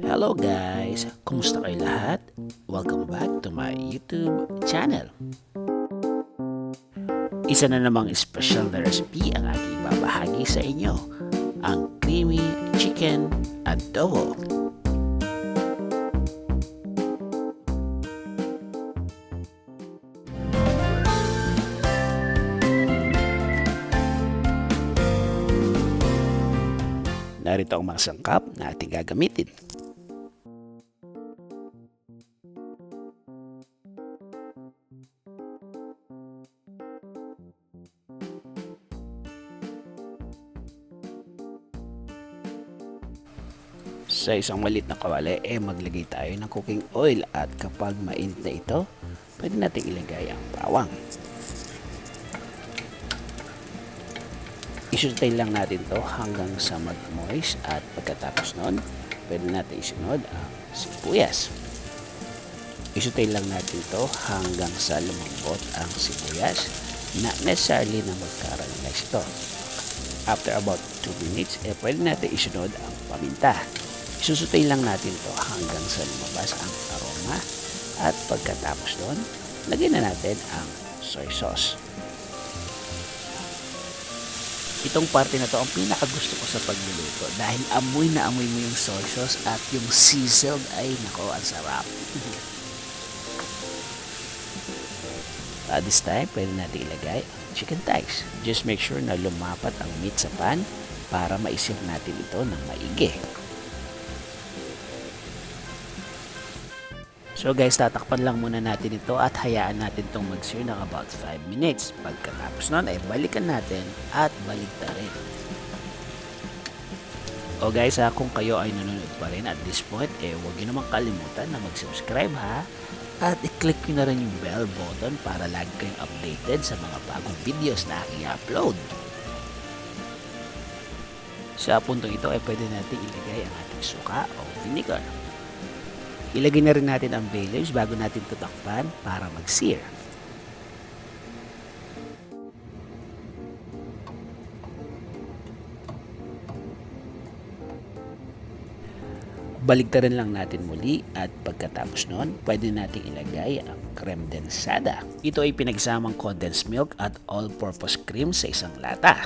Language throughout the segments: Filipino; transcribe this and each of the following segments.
Hello guys! Kumusta kayo lahat? Welcome back to my YouTube channel. Isa na namang special na recipe ang aking babahagi sa inyo, ang creamy chicken adobo. Narito ang mga sangkap na ating gagamitin. Sa isang maliit na kawali, maglagay tayo ng cooking oil at kapag mainit na ito, pwede natin ilagay ang bawang. Isusutay lang natin to hanggang sa mag-moist at pagkatapos nun, pwede natin isunod ang sibuyas. Isusutay lang natin to hanggang sa lumambot ang sibuyas, not necessarily na magkaramelis ito. After about 2 minutes, pwede natin isunod ang paminta. Isusutay lang natin to hanggang sa lumabas ang aroma at pagkatapos doon, lagyan na natin ang soy sauce. Itong parte na to ang pinakagusto ko sa pagluluto dahil amoy na amoy mo yung soy sauce at yung sizzled ay nako, ang sarap. At this time, pwede natin ilagay ang chicken thighs. Just make sure na lumapat ang meat sa pan para maisip natin ito ng maigi. So guys, tatakpan lang muna natin ito at hayaan natin itong mag-sear ng about 5 minutes. Pagkatapos nun ay balikan natin at baligtarin. O guys, kung kayo ay nanonood pa rin at this point, huwag nyo naman kalimutan na mag-subscribe ha. At i-click nyo na rin yung bell button para lagi kayong updated sa mga bagong videos na aking upload. Sa puntong ito ay pwede natin ilagay ang ating suka o vinegar. Ilagay na rin natin ang bay leaves bago natin tutakpan para mag-sear. Baligtarin lang natin muli at pagkatapos nun, pwede natin ilagay ang kremdensada. Ito ay pinagsamang condensed milk at all-purpose cream sa isang lata.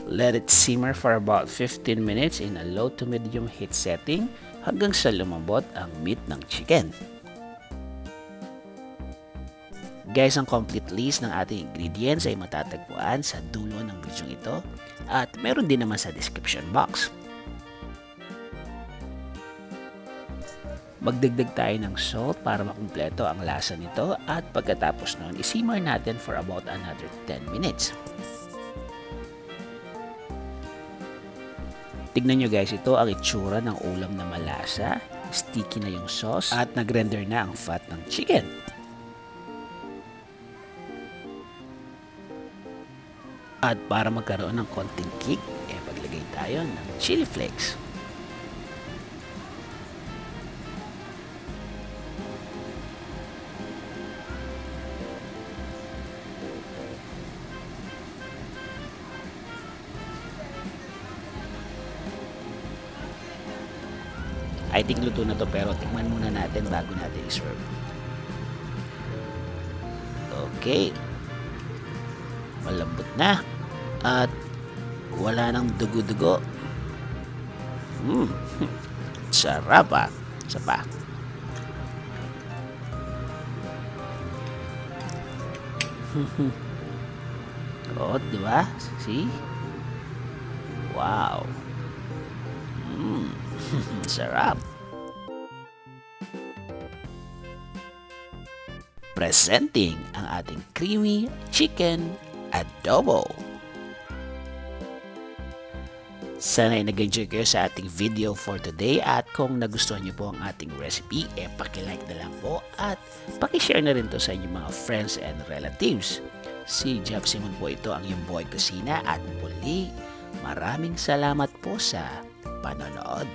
Let it simmer for about 15 minutes in a low to medium heat setting hanggang sa lumambot ang meat ng chicken. Guys, ang complete list ng ating ingredients ay matatagpuan sa dulo ng video ito at meron din naman sa description box. Magdagdag tayo ng salt para makumpleto ang lasa nito at pagkatapos nun, isimmer natin for about another 10 minutes. Tignan nyo guys, ito ang itsura ng ulam na malasa, sticky na yung sauce at nag-render na ang fat ng chicken. At para magkaroon ng konting kick, paglagay tayo ng chili flakes. I think luto na to pero tikman muna natin bago natin i-serve. Okay. Malambot na. At wala nang dugo-dugo. Sarap ah. Isa pa. Oh, diba? See? Wow. Sarap. Presenting ang ating creamy chicken adobo. Sana ay nag-enjoy kayo sa ating video for today at kung nagustuhan niyo po ang ating recipe, paki-like na lang po at paki-share na rin to sa inyong mga friends and relatives. Si Simun po ito ang iyong boy kusina at muli, maraming salamat po sa panonood.